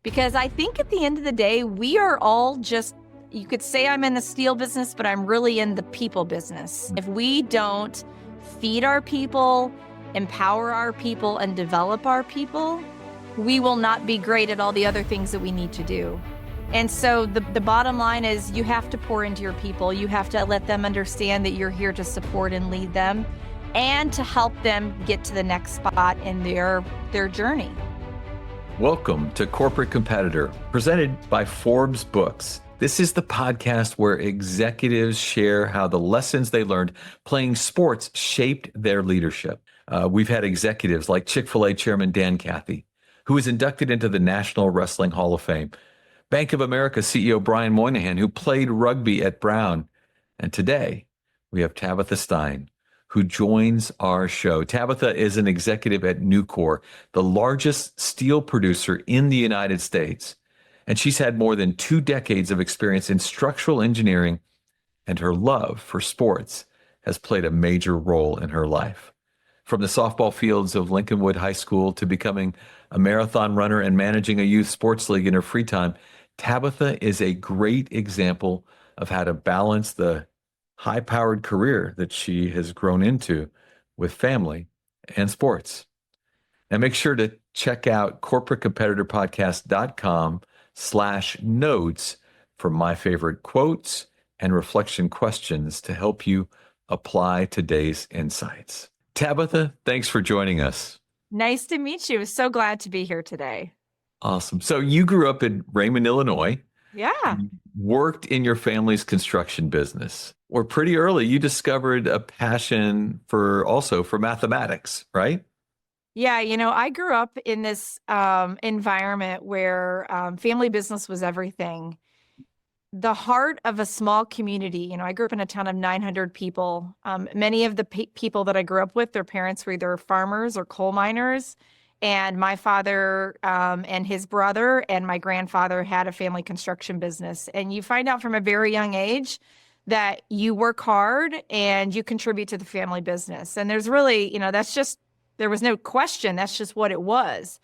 Because I think at the end of the day, we are all just, you could say I'm in the steel business, but I'm really in the people business. If we don't feed our people, empower our people, and develop our people, we will not be great at all the other things that we need to do. And so the bottom line is you have to pour into your people. You have to let them understand that you're here to support and lead them and to help them get to the next spot in their journey. Welcome to Corporate Competitor, presented by Forbes Books. This is the podcast where executives share how the lessons they learned playing sports shaped their leadership. We've had executives like Chick-fil-A Chairman Dan Cathy, who was inducted into the National Wrestling Hall of Fame, Bank of America CEO Brian Moynihan, who played rugby at Brown, and today we have Tabitha Stine, who joins our show. Tabitha is an executive at Nucor, the largest steel producer in the United States. And she's had more than 2 decades of experience in structural engineering, and her love for sports has played a major role in her life. From the softball fields of Lincolnwood High School to becoming a marathon runner and managing a youth sports league in her free time, Tabitha is a great example of how to balance the high-powered career that she has grown into with family and sports. Now make sure to check out corporatecompetitorpodcast.com/notes for my favorite quotes and reflection questions to help you apply today's insights. Tabitha, thanks for joining us. Nice to meet you. So glad to be here today. Awesome. So you grew up in Raymond, Illinois. Yeah. Worked in your family's construction business. Or pretty early, you discovered a passion for mathematics, right? Yeah, I grew up in this environment where family business was everything. The heart of a small community. I grew up in a town of 900 people. Many of the people that I grew up with, their parents were either farmers or coal miners. And my father and his brother and my grandfather had a family construction business. And you find out from a very young age that you work hard and you contribute to the family business. And there's really, there was no question. That's just what it was.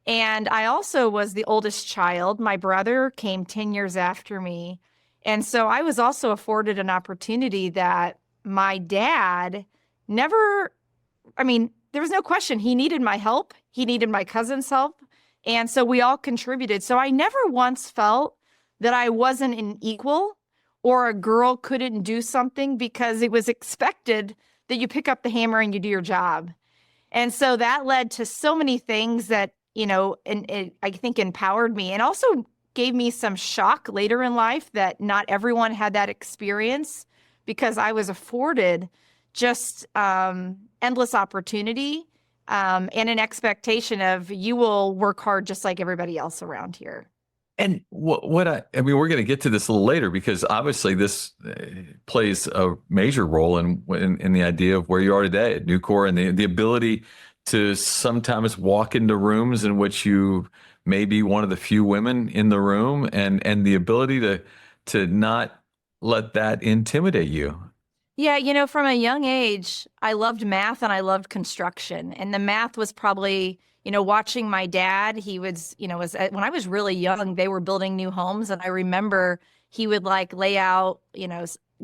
And I also was the oldest child. My brother came 10 years after me. And so I was also afforded an opportunity that my dad never, there was no question. He needed my help. He needed my cousin's help. And so we all contributed. So I never once felt that I wasn't an equal or a girl couldn't do something because it was expected that you pick up the hammer and you do your job. And so that led to so many things that, and it, I think empowered me and also gave me some shock later in life that not everyone had that experience because I was afforded just endless opportunity and an expectation of you will work hard just like everybody else around here. And we're going to get to this a little later because obviously this plays a major role in the idea of where you are today at Nucor and the ability to sometimes walk into rooms in which you may be one of the few women in the room and the ability to not let that intimidate you. Yeah, from a young age, I loved math and I loved construction. And the math was probably, watching my dad, he was, when I was really young, they were building new homes. And I remember he would lay out,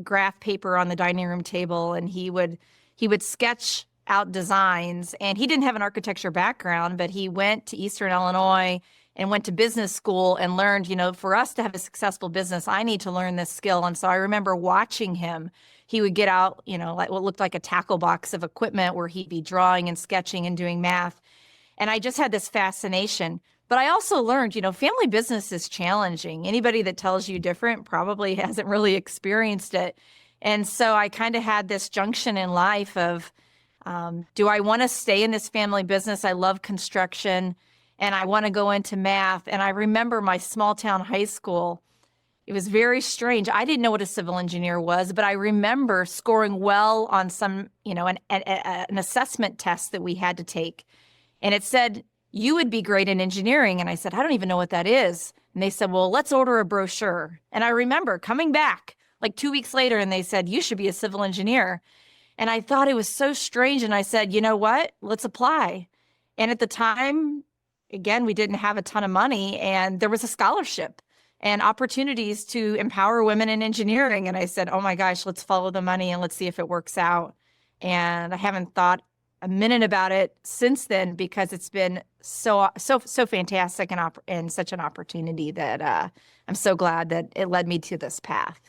graph paper on the dining room table and he would sketch out designs. And he didn't have an architecture background, but he went to Eastern Illinois and went to business school and learned, for us to have a successful business, I need to learn this skill. And so I remember watching him. He would get out, like what looked like a tackle box of equipment where he'd be drawing and sketching and doing math. And I just had this fascination. But I also learned, family business is challenging. Anybody that tells you different probably hasn't really experienced it. And so I kind of had this junction in life of, do I want to stay in this family business? I love construction and I want to go into math. And I remember my small town high school. It was very strange. I didn't know what a civil engineer was, but I remember scoring well on some, an assessment test that we had to take. And it said, you would be great in engineering. And I said, I don't even know what that is. And they said, well, let's order a brochure. And I remember coming back like 2 weeks later and they said, you should be a civil engineer. And I thought it was so strange. And I said, you know what? Let's apply. And at the time, again, we didn't have a ton of money, and there was a scholarship and opportunities to empower women in engineering. And I said, oh my gosh, let's follow the money and let's see if it works out. And I haven't thought a minute about it since then, because it's been so fantastic and such an opportunity that I'm so glad that it led me to this path.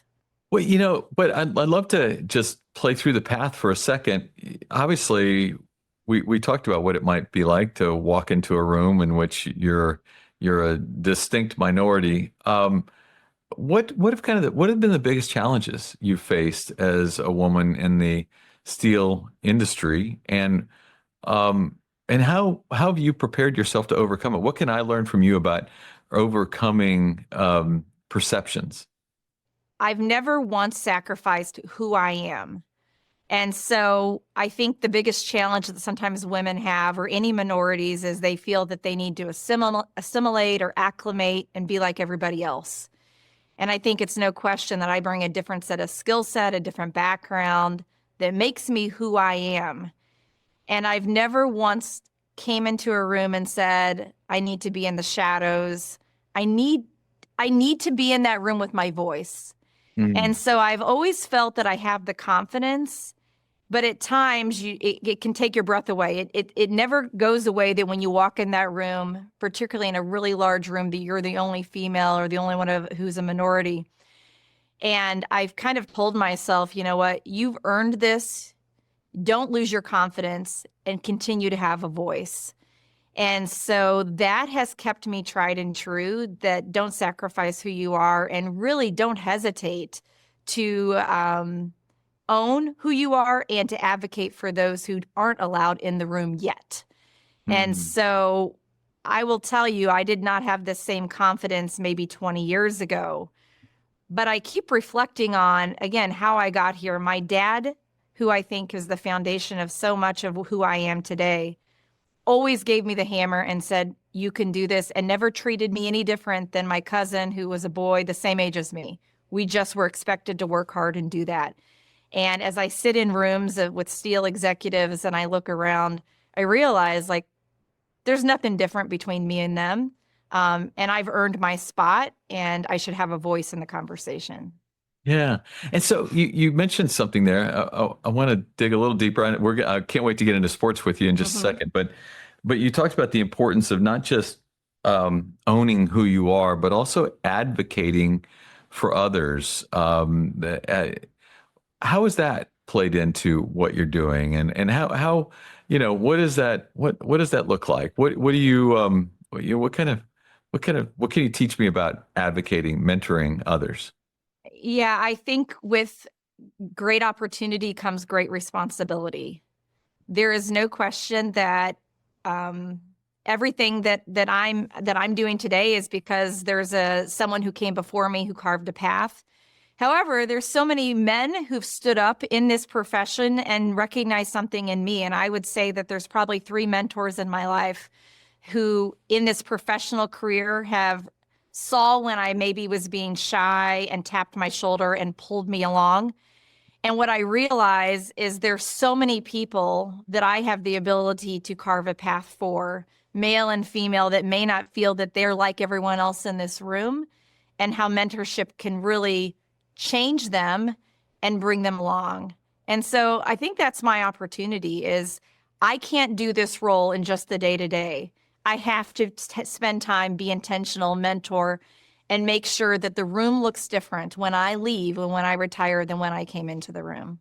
Well, but I'd love to just play through the path for a second. Obviously, we talked about what it might be like to walk into a room in which you're a distinct minority. What have been the biggest challenges you faced as a woman in the steel industry, and how have you prepared yourself to overcome it? What can I learn from you about overcoming perceptions? I've never once sacrificed who I am. And so I think the biggest challenge that sometimes women have, or any minorities, is they feel that they need to assimilate or acclimate and be like everybody else. And I think it's no question that I bring a different set of skill set, a different background that makes me who I am. And I've never once came into a room and said, I need to be in the shadows. I need to be in that room with my voice. And so I've always felt that I have the confidence, but at times it can take your breath away. It never goes away that when you walk in that room, particularly in a really large room, that you're the only female or the only one who's a minority. And I've kind of told myself, you know what, you've earned this. Don't lose your confidence and continue to have a voice. And so that has kept me tried and true, that don't sacrifice who you are, and really don't hesitate to own who you are and to advocate for those who aren't allowed in the room yet. And so I will tell you, I did not have the same confidence maybe 20 years ago, but I keep reflecting on, again, how I got here. My dad, who I think is the foundation of so much of who I am today, always gave me the hammer and said, you can do this, and never treated me any different than my cousin, who was a boy the same age as me. We just were expected to work hard and do that. And as I sit in rooms with steel executives and I look around, I realize, like, there's nothing different between me and them. And I've earned my spot, and I should have a voice in the conversation. Yeah. And so you mentioned something there. I want to dig a little deeper on it. I can't wait to get into sports with you in just a second. But you talked about the importance of not just owning who you are, but also advocating for others. How has that played into what you're doing, and how what is that? What does that look like? What do you what can you teach me about advocating, mentoring others? Yeah, I think with great opportunity comes great responsibility. There is no question that everything that I'm doing today is because there's someone who came before me who carved a path. However, there's so many men who've stood up in this profession and recognized something in me. And I would say that there's probably 3 mentors in my life who in this professional career have saw when I maybe was being shy and tapped my shoulder and pulled me along. And what I realize is there's so many people that I have the ability to carve a path for, male and female, that may not feel that they're like everyone else in this room, and how mentorship can really change them and bring them along. And so I think that's my opportunity. Is I can't do this role in just the day-to-day. I have to spend time, be intentional, mentor, and make sure that the room looks different when I leave and when I retire than when I came into the room.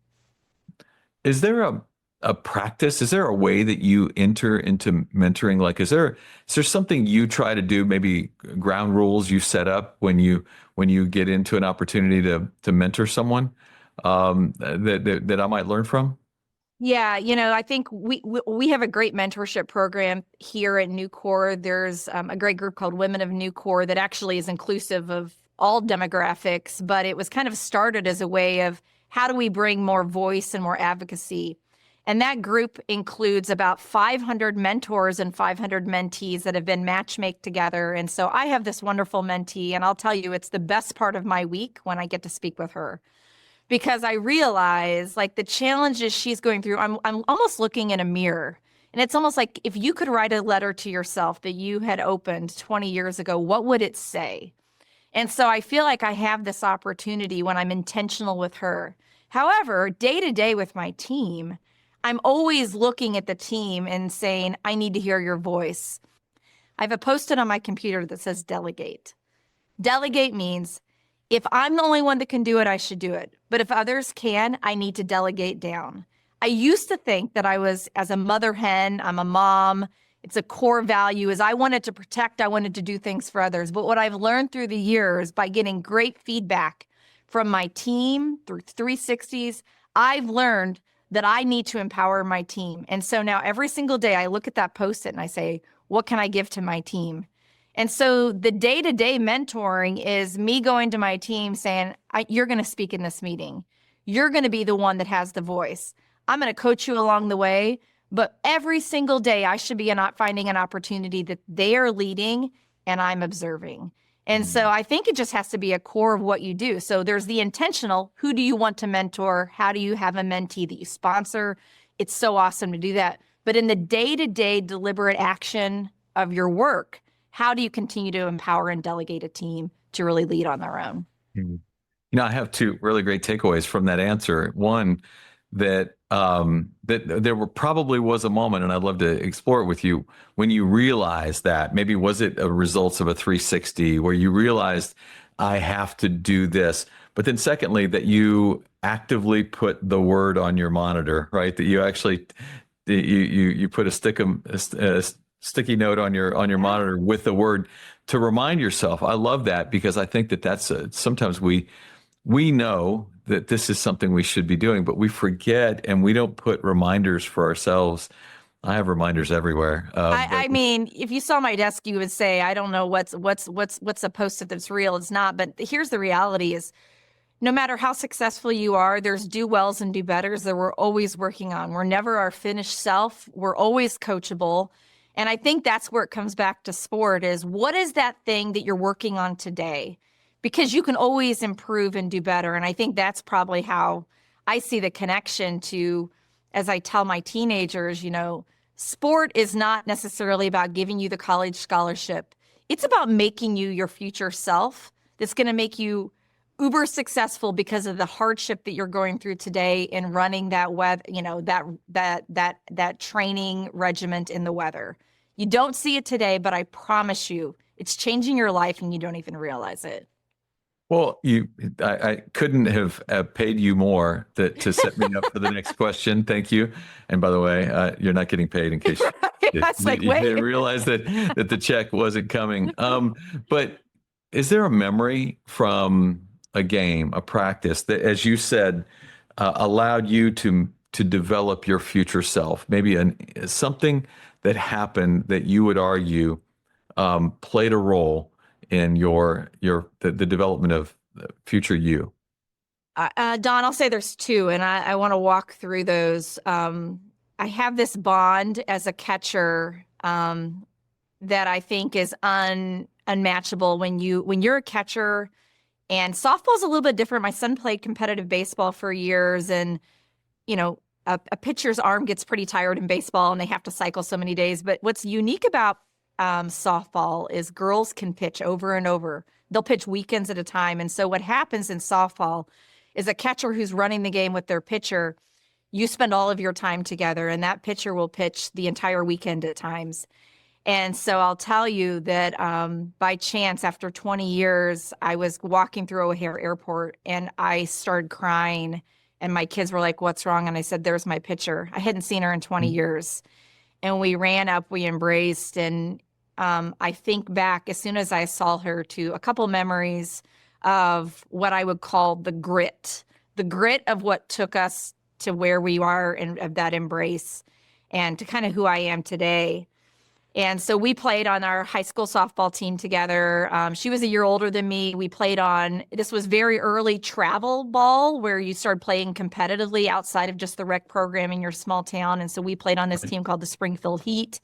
Is there a practice? Is there a way that you enter into mentoring? Like, is there something you try to do, maybe ground rules you set up when you get into an opportunity to mentor someone that I might learn from? Yeah, I think we have a great mentorship program here at Nucor. There's a great group called Women of Nucor that actually is inclusive of all demographics, but it was kind of started as a way of how do we bring more voice and more advocacy. And that group includes about 500 mentors and 500 mentees that have been matchmaked together. And so I have this wonderful mentee, and I'll tell you, it's the best part of my week when I get to speak with her. Because I realize, like, the challenges she's going through, I'm almost looking in a mirror And it's almost like if you could write a letter to yourself that you had opened 20 years ago, what would it say? And so I feel like I have this opportunity when I'm intentional with her. However, day to day with my team, I'm always looking at the team and saying, I need to hear your voice. I have a post-it on my computer that says delegate. Delegate means if I'm the only one that can do it, I should do it. But if others can, I need to delegate down. I used to think that I was, as a mother hen, I'm a mom. It's a core value is I wanted to protect, I wanted to do things for others. But what I've learned through the years by getting great feedback from my team through 360s, I've learned that I need to empower my team. And so now every single day I look at that post-it and I say, what can I give to my team? And so the day-to-day mentoring is me going to my team saying, you're going to speak in this meeting. You're going to be the one that has the voice. I'm going to coach you along the way. But every single day, I should be not finding an opportunity that they are leading and I'm observing. And so I think it just has to be a core of what you do. So there's the intentional, who do you want to mentor? How do you have a mentee that you sponsor? It's so awesome to do that. But in the day-to-day deliberate action of your work, how do you continue to empower and delegate a team to really lead on their own? You know, I have two really great takeaways from that answer. One, that there probably was a moment, and I'd love to explore it with you, when you realized that. Maybe was it a results of a 360 where you realized I have to do this, but then secondly that you actively put the word on your monitor, right? That you actually you put a sticky note on your monitor with the word to remind yourself. I love that because I think that that's sometimes we know that this is something we should be doing, but we forget and we don't put reminders for ourselves. I have reminders everywhere. I mean, if you saw my desk, you would say, I don't know what's a post-it that's real. It's not. But here's the reality is no matter how successful you are, there's do wells and do betters that we're always working on. We're never our finished self. We're always coachable. And I think that's where it comes back to sport is what is that thing that you're working on today? Because you can always improve and do better. And I think that's probably how I see the connection to, as I tell my teenagers, sport is not necessarily about giving you the college scholarship. It's about making you your future self that's going to make you uber successful because of the hardship that you're going through today in running that that training regiment in the weather. You don't see it today, but I promise you, it's changing your life and you don't even realize it. Well, I couldn't have paid you more to set me up for the next question. Thank you. And by the way, you're not getting paid in case you didn't realize that the check wasn't coming. But is there a memory from a game, a practice that, as you said, allowed you to develop your future self? Maybe something that happened that you would argue played a role in the development of future you? Don, I'll say there's two, and I want to walk through those. I have this bond as a catcher that I think is unmatchable when you're a catcher. And softball's a little bit different. My son played competitive baseball for years, and a pitcher's arm gets pretty tired in baseball, and they have to cycle so many days. But what's unique about softball is girls can pitch over and over. They'll pitch weekends at a time. And so what happens in softball is a catcher who's running the game with their pitcher, you spend all of your time together, and that pitcher will pitch the entire weekend at times. And so I'll tell you that by chance, after 20 years, I was walking through O'Hare Airport and I started crying, and my kids were like, "What's wrong?" And I said, "There's my pitcher." I hadn't seen her in 20 years. And we ran up, we embraced, and I think back as soon as I saw her to a couple memories of what I would call the grit of what took us to where we are and of that embrace and to kind of who I am today. And so we played on our high school softball team together. She was a year older than me. We played on, this was very early travel ball where you started playing competitively outside of just the rec program in your small town. And so we played on this team called the Springfield Heat.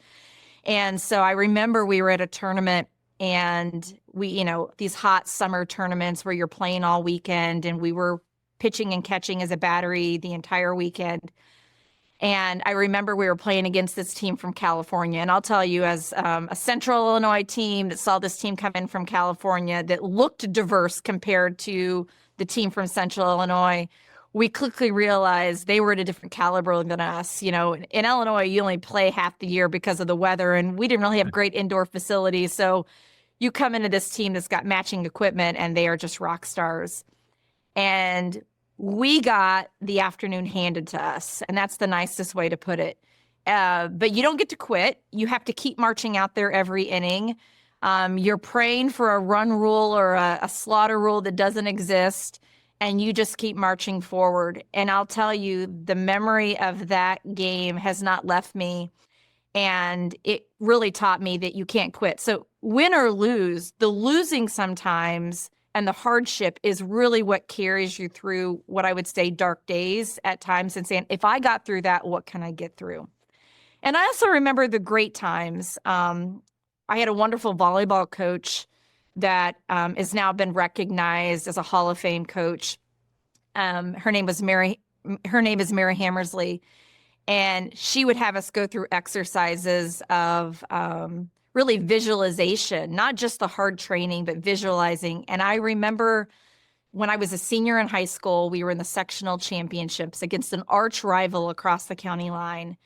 And so I remember we were at a tournament, and we, these hot summer tournaments where you're playing all weekend, and we were pitching and catching as a battery the entire weekend. And I remember we were playing against this team from California. And I'll tell you, as a Central Illinois team that saw this team come in from California that looked diverse compared to the team from Central Illinois, we quickly realized they were at a different caliber than us. You know, in Illinois, you only play half the year because of the weather, and we didn't really have great indoor facilities. So you come into this team that's got matching equipment, and they are just rock stars. And we got the afternoon handed to us, and that's the nicest way to put it. But you don't get to quit. You have to keep marching out there every inning. You're praying for a run rule or a slaughter rule that doesn't exist, and you just keep marching forward. And I'll tell you, the memory of that game has not left me, and it really taught me that you can't quit. So win or lose, the losing sometimes and the hardship is really what carries you through what I would say dark days at times, and saying, if I got through that, what can I get through? And I also remember the great times. I had a wonderful volleyball coach that has now been recognized as a Hall of Fame coach. Her name is Mary Hammersley, and she would have us go through exercises of really visualization, not just the hard training, but visualizing. And I remember when I was a senior in high school, we were in the sectional championships against an arch rival across the county line.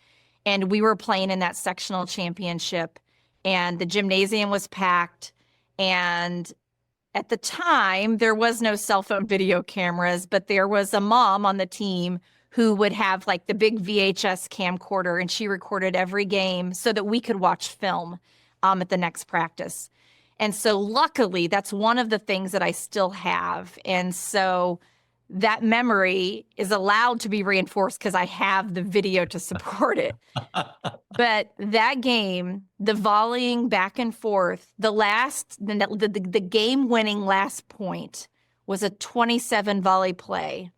And we were playing in that sectional championship, and the gymnasium was packed. And at the time, there was no cell phone video cameras, but there was a mom on the team who would have like the big VHS camcorder, and she recorded every game so that we could watch film at the next practice. And so luckily, that's one of the things that I still have. And so that memory is allowed to be reinforced because I have the video to support it. But that game, the volleying back and forth, the game-winning last point was a 27 volley play.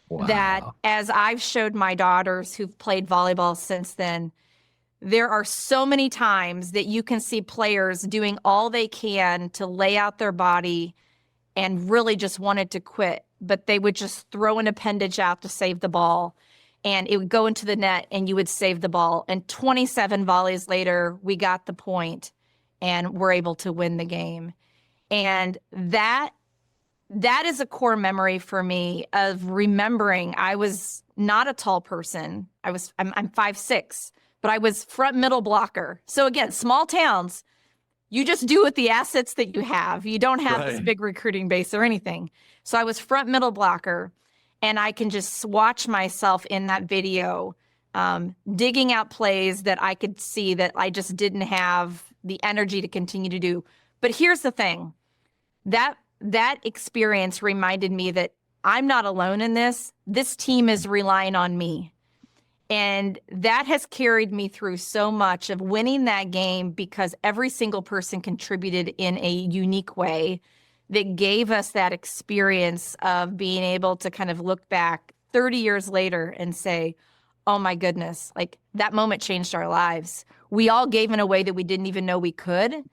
Wow. That, as I've showed my daughters who've played volleyball since then, there are so many times that you can see players doing all they can to lay out their body and really just wanted to quit, but they would just throw an appendage out to save the ball, and it would go into the net and you would save the ball. And 27 volleys later, we got the point and were able to win the game. And that is a core memory for me of remembering I was not a tall person. I'm 5'6", but I was front middle blocker. So again, small towns, you just do with the assets that you have. You don't have this big recruiting base or anything. So I was front middle blocker, and I can just watch myself in that video, digging out plays that I could see that I just didn't have the energy to continue to do. But here's the thing, that experience reminded me that I'm not alone in this. This team is relying on me. And that has carried me through so much of winning that game, because every single person contributed in a unique way that gave us that experience of being able to kind of look back 30 years later and say, oh my goodness, like that moment changed our lives. We all gave in a way that we didn't even know we could.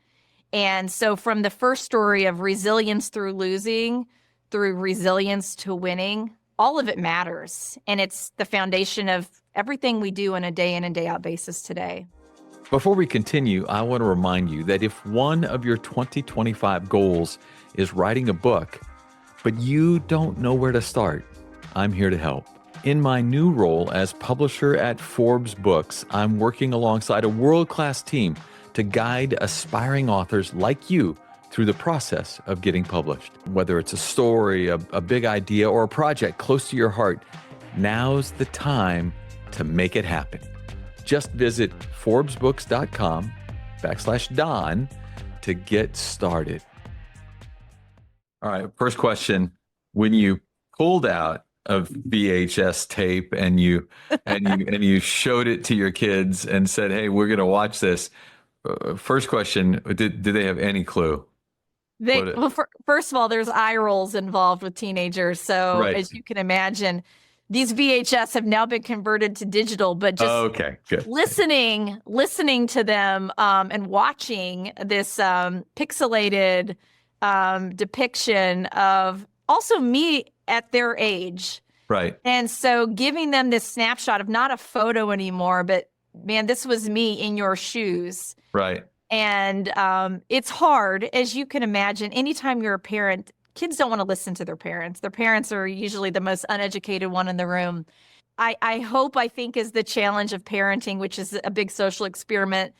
And so from the first story of resilience through losing, through resilience to winning, all of it matters. And it's the foundation of everything we do on a day in and day out basis today. Before we continue, I want to remind you that if one of your 2025 goals is writing a book, but you don't know where to start, I'm here to help. In my new role as publisher at Forbes Books, I'm working alongside a world-class team to guide aspiring authors like you through the process of getting published. Whether it's a story, a big idea, or a project close to your heart, now's the time to make it happen. Just visit forbesbooks.com/Don to get started. All right, first question. When you pulled out of VHS tape and you showed it to your kids and said, "Hey, we're going to watch this," first question, did they have any clue? First of all, there's eye rolls involved with teenagers. So as you can imagine, these VHS have now been converted to digital, but just good. listening to them and watching this pixelated depiction of also me at their age, Right. And so giving them this snapshot of not a photo anymore, but man, this was me in your shoes. Right. And it's hard, as you can imagine. Anytime you're a parent, kids don't want to listen to their parents. Their parents are usually the most uneducated one in the room. I hope, I think, is the challenge of parenting, which is a big social experiment,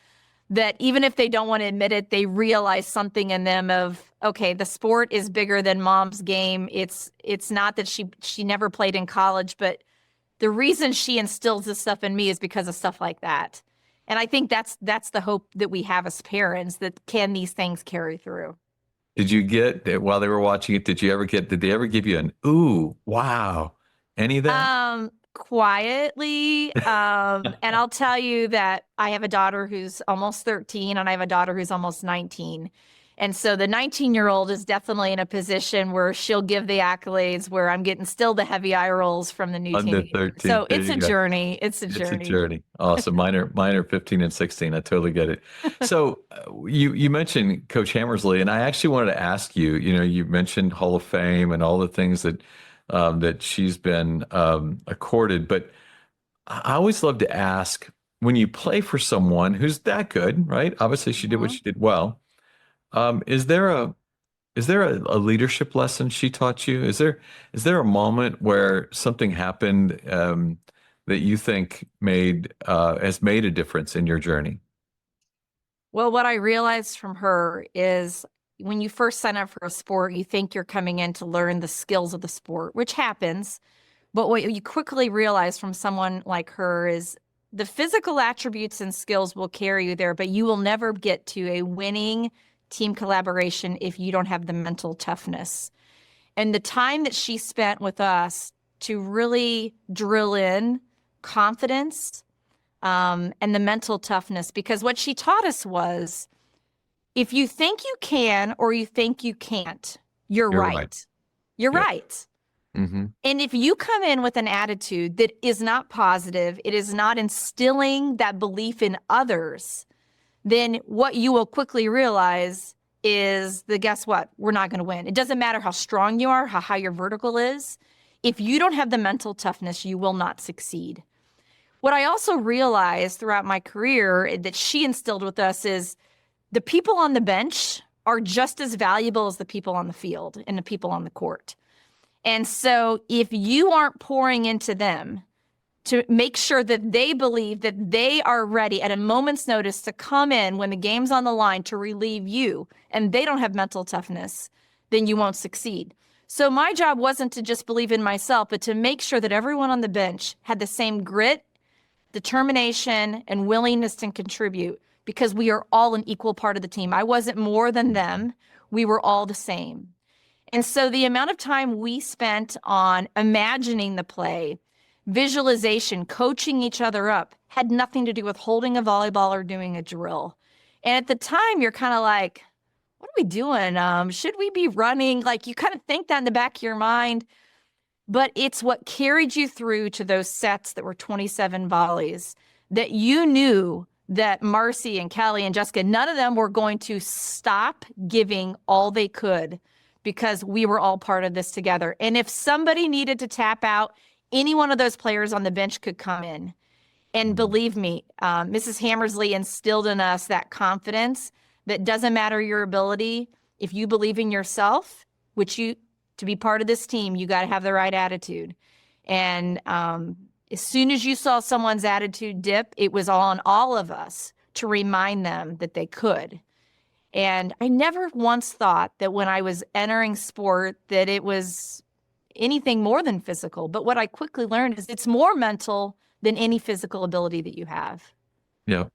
that even if they don't want to admit it, they realize something in them of, okay, the sport is bigger than mom's game. It's not that she never played in college, but the reason she instills this stuff in me is because of stuff like that. And I think that's the hope that we have as parents, that can these things carry through. Did you get, while they were watching it, did they ever give you an, ooh, wow, any of that? Quietly. And I'll tell you that I have a daughter who's almost 13 and I have a daughter who's almost 19. And so the 19-year-old is definitely in a position where she'll give the accolades, where I'm getting still the heavy eye rolls from the new Under teenager. 13. So There it's you a go. journey. It's a It's a journey. journey. Awesome. Mine are 15 and 16. I totally get it. So you mentioned Coach Hammersley, and I actually wanted to ask you, you mentioned Hall of Fame and all the things that she's been accorded, but I always love to ask, when you play for someone who's that good, right? Obviously she did what she did well. Is there a leadership lesson she taught you? Is there a moment where something happened that you think has made a difference in your journey? Well, what I realized from her is, when you first sign up for a sport, you think you're coming in to learn the skills of the sport, which happens. But what you quickly realize from someone like her is the physical attributes and skills will carry you there, but you will never get to a winning team collaboration if you don't have the mental toughness. And the time that she spent with us to really drill in confidence, and the mental toughness, because what she taught us was, if you think you can or you think you can't, you're right. Right. You're Yep. right. Mm-hmm. And if you come in with an attitude that is not positive, it is not instilling that belief in others, then what you will quickly realize is that, guess what? We're not going to win. It doesn't matter how strong you are, how high your vertical is. If you don't have the mental toughness, you will not succeed. What I also realized throughout my career that she instilled with us is, the people on the bench are just as valuable as the people on the field and the people on the court. And so if you aren't pouring into them to make sure that they believe that they are ready at a moment's notice to come in when the game's on the line to relieve you, and they don't have mental toughness, then you won't succeed. So my job wasn't to just believe in myself, but to make sure that everyone on the bench had the same grit, determination, and willingness to contribute, because we are all an equal part of the team. I wasn't more than them. We were all the same. And so the amount of time we spent on imagining the play, visualization, coaching each other up, had nothing to do with holding a volleyball or doing a drill. And at the time, you're kind of like, what are we doing? Should we be running? Like, you kind of think that in the back of your mind, but it's what carried you through to those sets that were 27 volleys, that you knew that Marcy and Callie and Jessica, none of them were going to stop giving all they could, because we were all part of this together. And if somebody needed to tap out, any one of those players on the bench could come in. And believe me, Mrs. Hammersley instilled in us that confidence that doesn't matter your ability. If you believe in yourself, to be part of this team, you got to have the right attitude. And as soon as you saw someone's attitude dip, it was on all of us to remind them that they could. And I never once thought that when I was entering sport that it was anything more than physical. But what I quickly learned is it's more mental than any physical ability that you have. Yeah.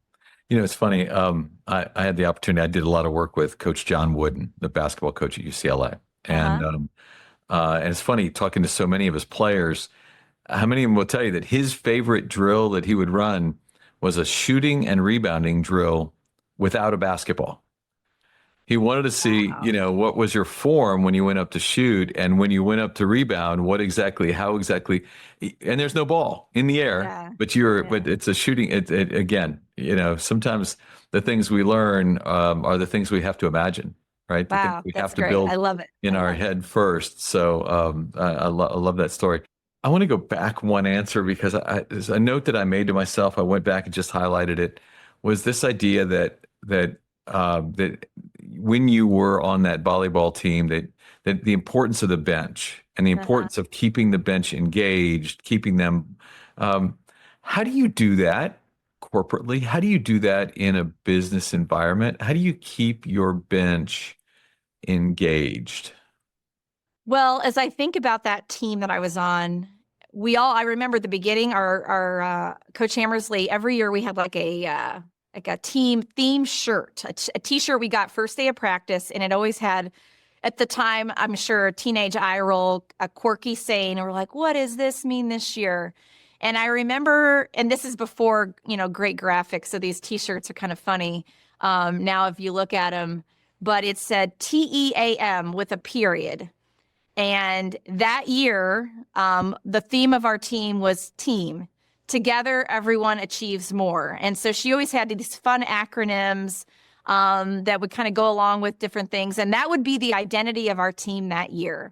It's funny. I had the opportunity. I did a lot of work with Coach John Wooden, the basketball coach at UCLA. And it's funny talking to so many of his players. How many of them will tell you that his favorite drill that he would run was a shooting and rebounding drill without a basketball? He wanted to see, Wow. what was your form when you went up to shoot, and when you went up to rebound, how exactly, and there's no ball in the air, Yeah. but Yeah. it's a shooting. Again, sometimes the things we learn are the things we have to imagine, right? The things Wow. we have That's to great. I build love it. in I our love it. head first. So I love that story. I want to go back one answer because there's a note that I made to myself. I went back and just highlighted it. Was this idea that when you were on that volleyball team, that the importance of the bench and the Uh-huh. importance of keeping the bench engaged, keeping them. Um, how do you do that corporately? How do you do that in a business environment? How do you keep your bench engaged? Well, as I think about that team that I was on, I remember at the beginning, our Coach Hammersley, every year we had like a team theme shirt, a t-shirt we got first day of practice. And it always had, at the time, I'm sure a teenage eye roll, a quirky saying, and we're like, what does this mean this year? And I remember, and this is before, great graphics. So these t-shirts are kind of funny. Now, if you look at them, but it said TEAM with a period. And that year, the theme of our team was team. Together, everyone achieves more. And so she always had these fun acronyms that would kind of go along with different things. And that would be the identity of our team that year.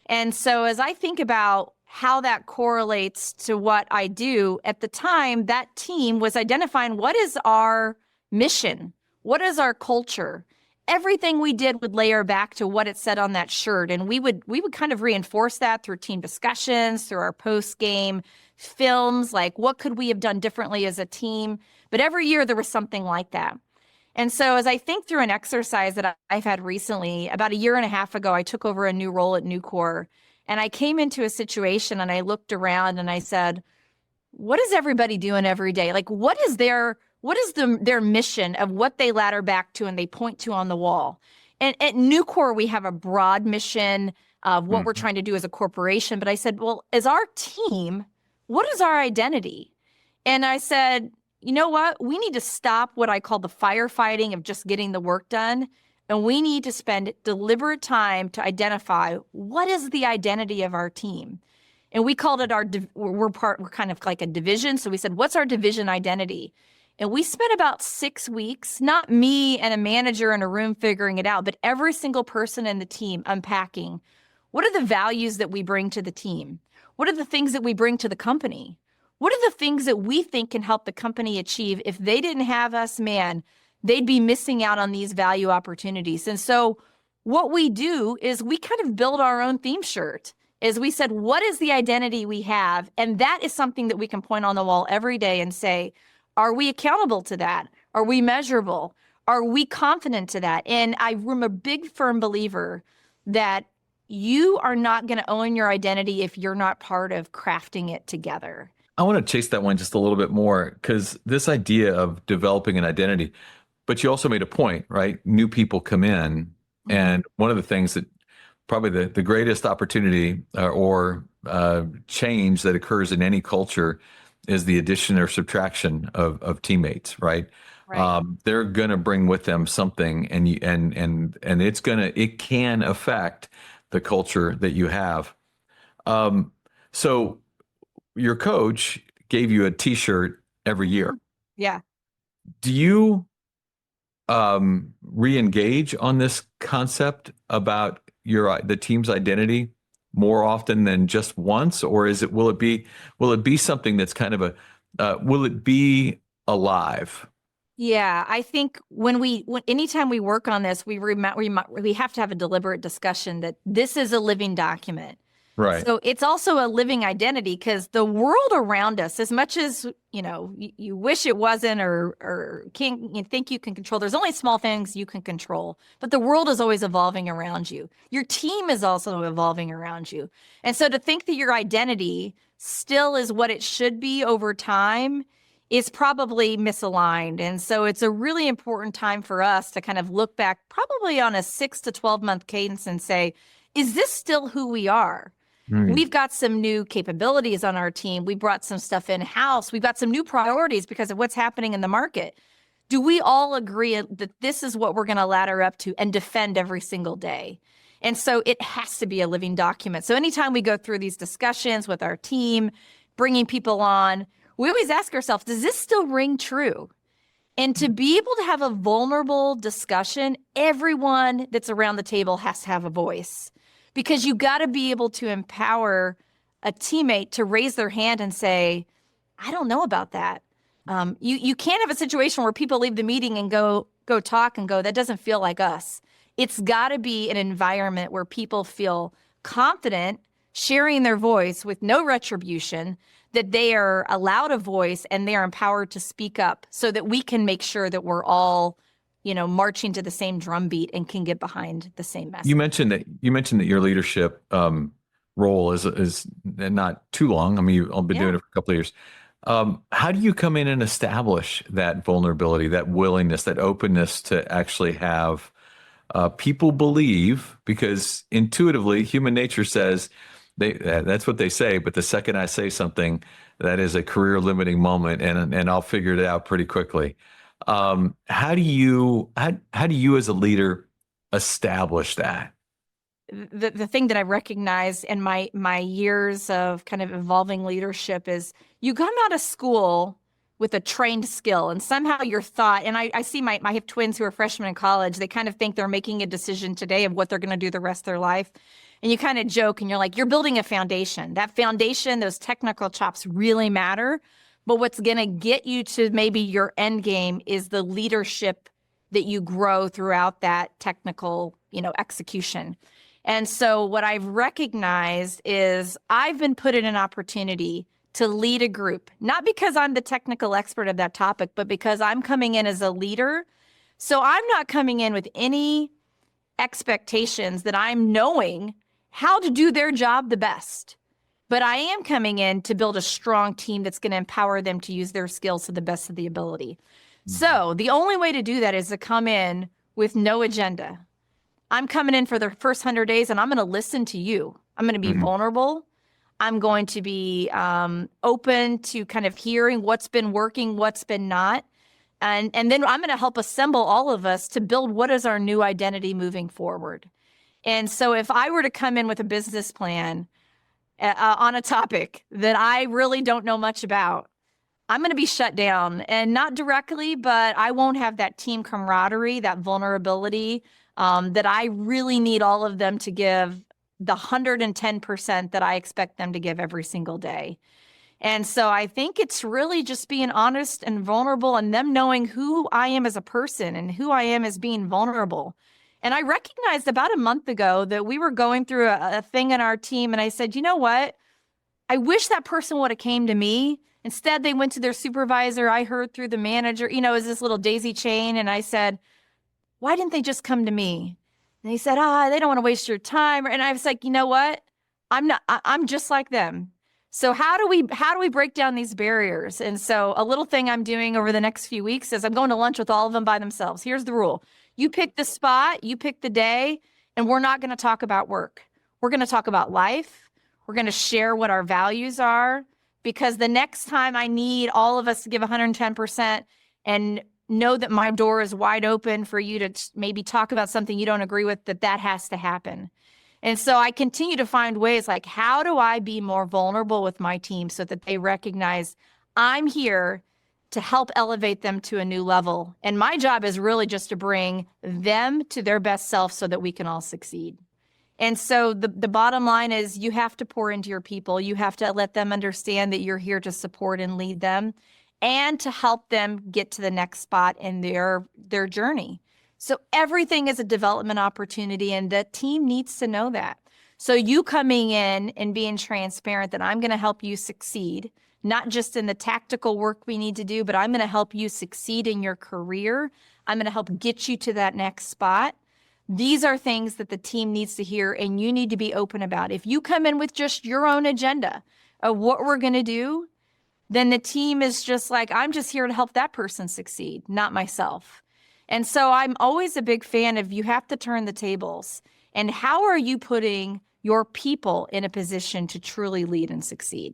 And so as I think about how that correlates to what I do at the time, that team was identifying what is our mission? What is our culture? Everything we did would layer back to what it said on that shirt. And we would kind of reinforce that through team discussions, through our post-game films, like what could we have done differently as a team? But every year there was something like that. And so as I think through an exercise that I've had recently, about a year and a half ago, I took over a new role at Nucor, and I came into a situation and I looked around and I said, what is everybody doing every day? Like, their mission of what they ladder back to and they point to on the wall? And at Nucor, we have a broad mission of what we're Mhm. trying to do as a corporation. But I said, well, as our team, what is our identity? And I said, you know what? We need to stop what I call the firefighting of just getting the work done. And we need to spend deliberate time to identify what is the identity of our team. And we called it we're kind of like a division. So we said, what's our division identity? And we spent about 6 weeks, not me and a manager in a room figuring it out, but every single person in the team unpacking what are the values that we bring to the team? What are the things that we bring to the company? What are the things that we think can help the company achieve? If they didn't have us, man, they'd be missing out on these value opportunities. And so what we do is we kind of build our own theme shirt. Is we said, what is the identity we have? And that is something that we can point on the wall every day and say, are we accountable to that? Are we measurable? Are we confident to that? And I'm a big, firm believer that you are not going to own your identity if you're not part of crafting it together. I want to chase that one just a little bit more because this idea of developing an identity, but you also made a point, right? New people come in, Mhm. and one of the things that probably the greatest opportunity or change that occurs in any culture is the addition or subtraction of teammates, right? Right. They're going to bring with them something, and it can affect the culture that you have. Um, so your coach gave you a T-shirt every year. Mhm. Yeah. Do you re-engage on this concept about the team's identity more often than just once, or will it be something that's kind of will it be alive? Yeah, I think anytime we work on this, we have to have a deliberate discussion that this is a living document. Right. So it's also a living identity because the world around us, as much as you wish it wasn't or can't you think you can control, there's only small things you can control, but the world is always evolving around you. Your team is also evolving around you. And so to think that your identity still is what it should be over time is probably misaligned. And so it's a really important time for us to kind of look back probably on a 6 to 12 month cadence and say, is this still who we are? Mm. We've got some new capabilities on our team. We brought some stuff in-house. We've got some new priorities because of what's happening in the market. Do we all agree that this is what we're going to ladder up to and defend every single day? And so it has to be a living document. So anytime we go through these discussions with our team, bringing people on, we always ask ourselves, does this still ring true? And to be able to have a vulnerable discussion, everyone that's around the table has to have a voice because you got to be able to empower a teammate to raise their hand and say, I don't know about that. You can't have a situation where people leave the meeting and go talk and go, that doesn't feel like us. It's got to be an environment where people feel confident sharing their voice with no retribution, that they are allowed a voice and they are empowered to speak up so that we can make sure that we're all, marching to the same drumbeat and can get behind the same message. You mentioned that your leadership role is not too long. I mean, you've been doing it for a couple of years. How do you come in and establish that vulnerability, that willingness, that openness to actually have people believe? Because intuitively, human nature says that's what they say. But the second I say something, that is a career limiting moment, and I'll figure it out pretty quickly. How do you as a leader establish that? The thing that I recognize in my years of kind of evolving leadership is you come out of school with a trained skill, and somehow your thought, and I see I have twins who are freshmen in college, they kind of think they're making a decision today of what they're going to do the rest of their life. And you kind of joke and you're like, you're building a foundation. That foundation, those technical chops really matter. But what's going to get you to maybe your end game is the leadership that you grow throughout that technical, execution. And so what I've recognized is I've been put in an opportunity to lead a group, not because I'm the technical expert of that topic, but because I'm coming in as a leader. So I'm not coming in with any expectations that I'm knowing how to do their job the best. But I am coming in to build a strong team that's going to empower them to use their skills to the best of the ability. So the only way to do that is to come in with no agenda. I'm coming in for the first 100 days and I'm going to listen to you. I'm going to be vulnerable. I'm going to be open to kind of hearing what's been working, what's been not. And then I'm going to help assemble all of us to build what is our new identity moving forward. And so if I were to come in with a business plan on a topic that I really don't know much about, I'm going to be shut down, and not directly, but I won't have that team camaraderie, that vulnerability that I really need all of them to give the 110% that I expect them to give every single day. And so I think it's really just being honest and vulnerable, and them knowing who I am as a person and who I am as being vulnerable. And I recognized about a month ago that we were going through a thing in our team, and I said, you know what? I wish that person would have came to me. Instead, they went to their supervisor. I heard through the manager, it was this little daisy chain. And I said, why didn't they just come to me? And he said, they don't want to waste your time. And I was like, you know what? I'm just like them. So how do we break down these barriers? And so a little thing I'm doing over the next few weeks is I'm going to lunch with all of them by themselves. Here's the rule. You pick the spot, you pick the day, and we're not going to talk about work. We're going to talk about life. We're going to share what our values are, because the next time I need all of us to give 110% and know that my door is wide open for you to maybe talk about something you don't agree with, that has to happen. And so I continue to find ways like, how do I be more vulnerable with my team so that they recognize I'm here to help elevate them to a new level. And my job is really just to bring them to their best self so that we can all succeed. And so the bottom line is you have to pour into your people. You have to let them understand that you're here to support and lead them and to help them get to the next spot in their journey. So everything is a development opportunity, and the team needs to know that. So you coming in and being transparent that I'm going to help you succeed, not just in the tactical work we need to do, but I'm going to help you succeed in your career. I'm going to help get you to that next spot. These are things that the team needs to hear, and you need to be open about. If you come in with just your own agenda of what we're going to do, then the team is just like, I'm just here to help that person succeed, not myself. And so I'm always a big fan of, you have to turn the tables. And how are you putting your people in a position to truly lead and succeed?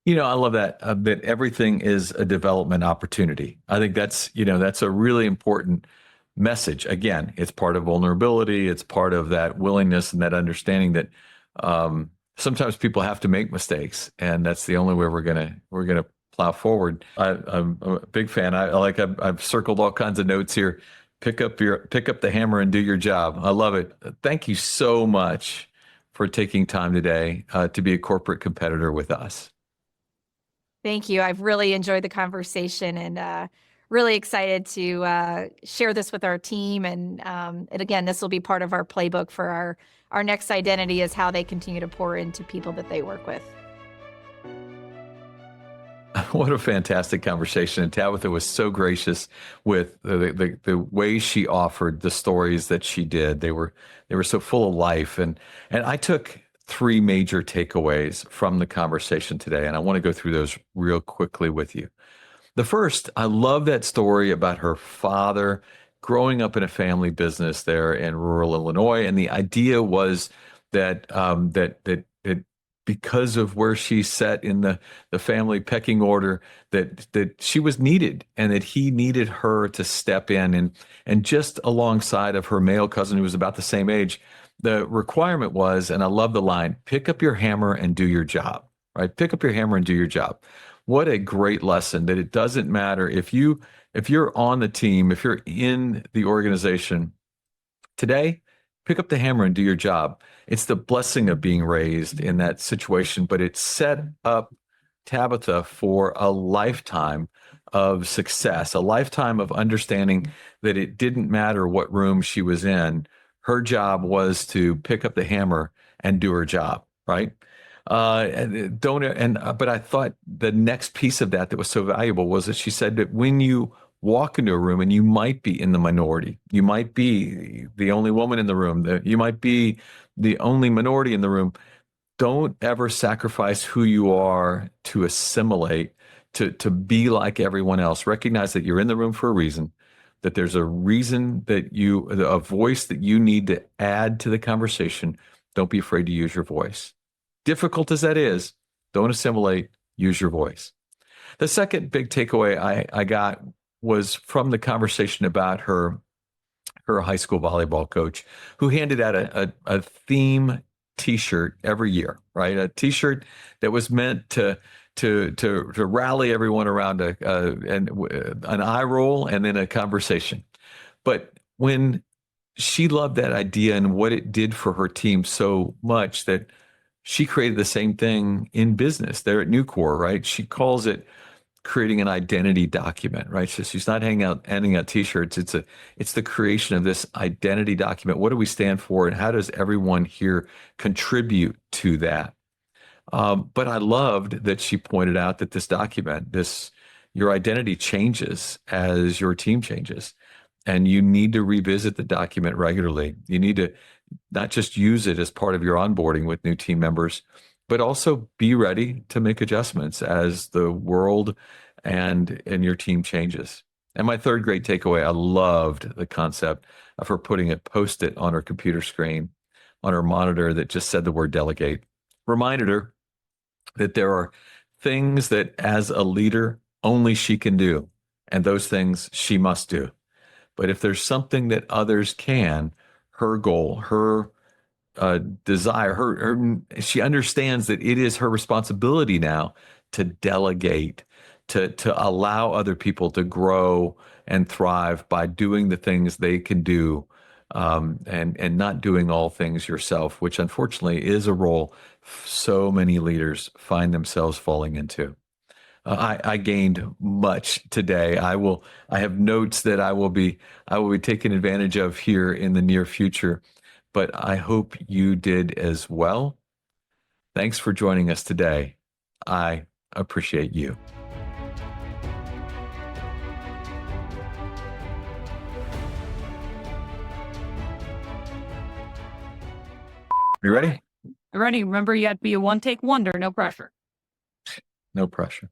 I love that, that everything is a development opportunity. I think that's a really important message. Again, it's part of vulnerability. It's part of that willingness and that understanding that sometimes people have to make mistakes, and that's the only way we're gonna plow forward. I'm a big fan. I've circled all kinds of notes here. Pick up the hammer and do your job. I love it. Thank you so much for taking time today to be a corporate competitor with us. Thank you. I've really enjoyed the conversation and really excited to share this with our team. And again, this will be part of our playbook for our next identity, is how they continue to pour into people that they work with. What a fantastic conversation. And Tabitha was so gracious with the way she offered the stories that she did. They were so full of life. And I took three major takeaways from the conversation today, and I want to go through those real quickly with you. The first, I love that story about her father growing up in a family business there in rural Illinois, and the idea was that that because of where she sat in the family pecking order, that she was needed, and that he needed her to step in, and just alongside of her male cousin who was about the same age. The requirement was, and I love the line, pick up your hammer and do your job, right? Pick up your hammer and do your job. What a great lesson, that it doesn't matter if you're on the team, if you're in the organization today, pick up the hammer and do your job. It's the blessing of being raised in that situation, but it set up Tabitha for a lifetime of success, a lifetime of understanding that it didn't matter what room she was in. Her job was to pick up the hammer and do her job, right? But I thought the next piece of that was so valuable was that she said that when you walk into a room, and you might be in the minority, you might be the only woman in the room, you might be the only minority in the room, don't ever sacrifice who you are to assimilate, to be like everyone else. Recognize that you're in the room for a reason, that there's a reason, a voice that you need to add to the conversation. Don't be afraid to use your voice. Difficult as that is, don't assimilate, use your voice. The second big takeaway I got was from the conversation about her high school volleyball coach, who handed out a theme T-shirt every year, right? A T-shirt that was meant to rally everyone around an eye roll and then a conversation. But when she loved that idea and what it did for her team so much, that she created the same thing in business there at Nucor, right? She calls it creating an identity document, right? So she's not handing out T-shirts. It's the creation of this identity document. What do we stand for, and how does everyone here contribute to that? But I loved that she pointed out that this document, your identity changes as your team changes, and you need to revisit the document regularly. You need to not just use it as part of your onboarding with new team members, but also be ready to make adjustments as the world and your team changes. And my third great takeaway, I loved the concept of her putting a Post-it on her computer screen, on her monitor, that just said the word delegate. Reminded her that there are things that as a leader only she can do, and those things she must do. But if there's something that others can, her goal, her desire, she understands that it is her responsibility now to delegate, to allow other people to grow and thrive by doing the things they can do, and not doing all things yourself, which unfortunately is a role so many leaders find themselves falling into. I gained much today. I have notes that I will be taking advantage of here in the near future, but I hope you did as well. Thanks for joining us today. I appreciate you. You ready? Ready. Remember, you had to be a one-take wonder, no pressure. No pressure.